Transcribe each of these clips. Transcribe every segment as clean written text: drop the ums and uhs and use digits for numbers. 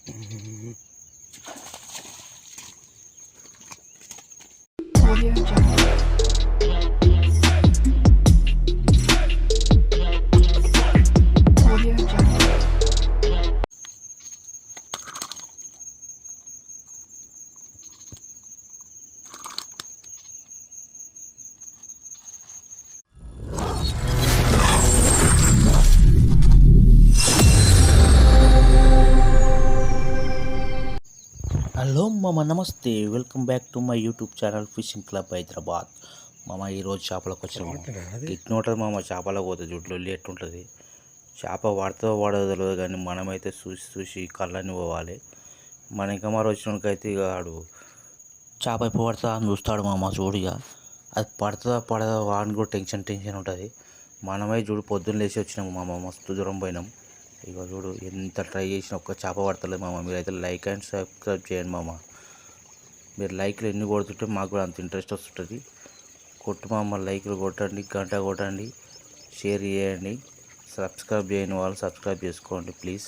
Audio Jungle. Audio Jungle. Hello మామ, నమస్తే. Welcome back to my YouTube channel fishing club Hyderabad. మామ ఈరోజు చేపలకు వచ్చినాము. ఉంటుంది మామ, చేపలకు పోతే జుట్లు ఎట్టుంటుంది. చేప వాడుతో వాడదో తెలియదు కానీ మనమైతే చూసి చూసి కళ్ళని పోవాలి. మన ఇంకా మరి వచ్చినకైతే ఇక ఆడు చేప ఎప్పుడు పడుతుందా అని చూస్తాడు మామ. చూడిగా అది పడుతుందా పడదా వాడిని కూడా టెన్షన్ ఉంటుంది. మనమే చూడు పొద్దున్న లేచి వచ్చినాము మామ, మస్తు దూరం పోయినాం. ఇక చూడు ఎంత ట్రై చేసినా ఒక్క చేప పడతలేదు మామ. మీరైతే లైక్ అండ్ సబ్స్క్రైబ్ చేయండి మామ. మీరు లైక్లు ఎన్ని కొడుతుంటే మాకు కూడా అంత ఇంట్రెస్ట్ వస్తుంటుంది. కొట్టు మామ, లైక్లు కొట్టండి, గంట కొట్టండి, షేర్ చేయండి. సబ్స్క్రైబ్ చేయని వాళ్ళు సబ్స్క్రైబ్ చేసుకోండి ప్లీజ్.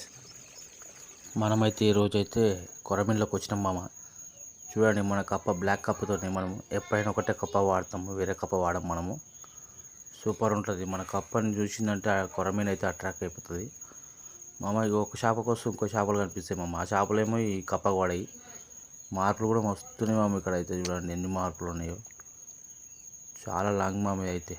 మనమైతే ఈరోజైతే కొరమీన్లోకి వచ్చినాం మామ. చూడండి మన కప్ప బ్లాక్ కప్పతోనే మనము ఎప్పుడైనా ఒకటే కప్ప వాడతాము, వేరే కప్ప వాడము మనము. సూపర్ ఉంటుంది. మన కప్పని చూసిందంటే ఆ కొరమీన్ అయితే అట్రాక్ట్ అయిపోతుంది మామ. ఇక ఒక చేప కోసం ఇంకో చేపలు కనిపిస్తాయి మామ. ఆ చేపలేమో ఈ కప్పకు పడాయి. మార్కులు కూడా మస్తున్నాయి మామ. ఇక్కడ అయితే చూడండి ఎన్ని మార్కులు ఉన్నాయో. చాలా లాంగ్ మామ అయితే.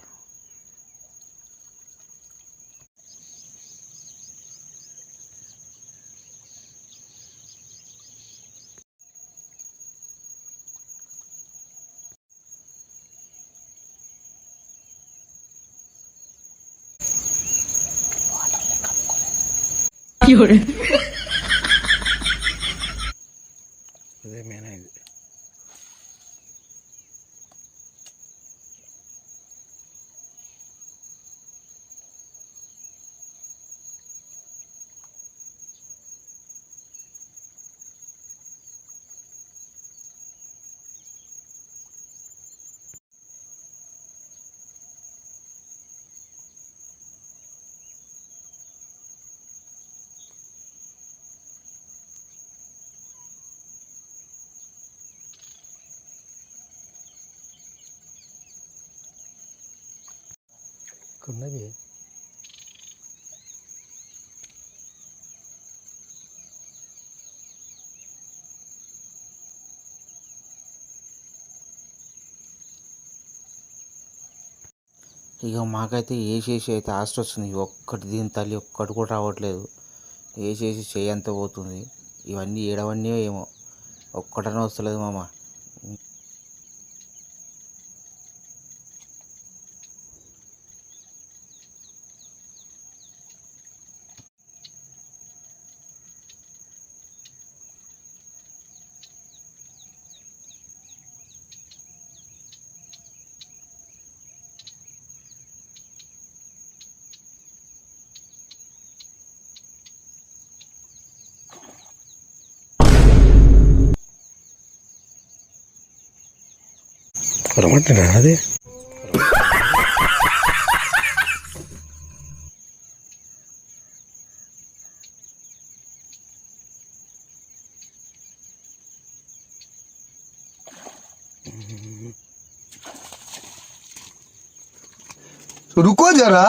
అదే మెయిన్ ఇది. ఉన్నది ఇక మాకైతే వేసేసి అయితే ఆస్ట్ర వస్తుంది. ఒక్కటి దీని తల్లి ఒక్కటి కూడా రావట్లేదు. వేసేసి చేయంత పోతుంది. ఇవన్నీ ఏడవన్నీ ఏమో ఒక్కటనే వస్తలేదు మామ. పొరమంటున్నా అది. रुको जरा,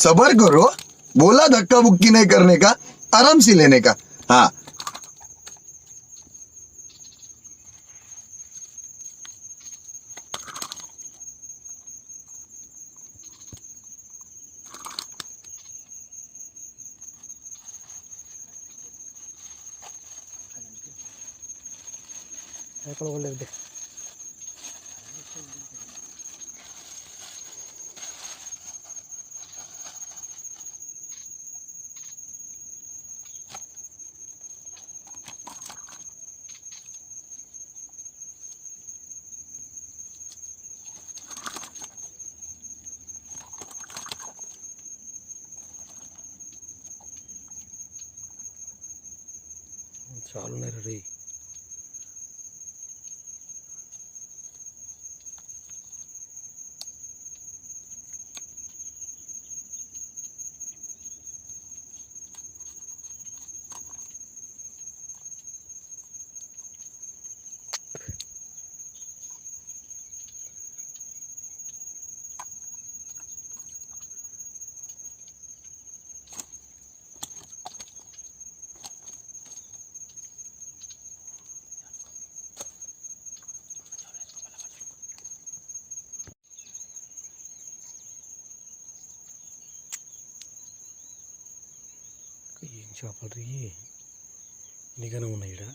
सबर करो. बोला धक्का बुक्की नहीं करने का, आराम से लेने का. हाँ. చాలు రెడీ. చేపలు ఎన్నికనే ఉన్నాయి ఇక్కడ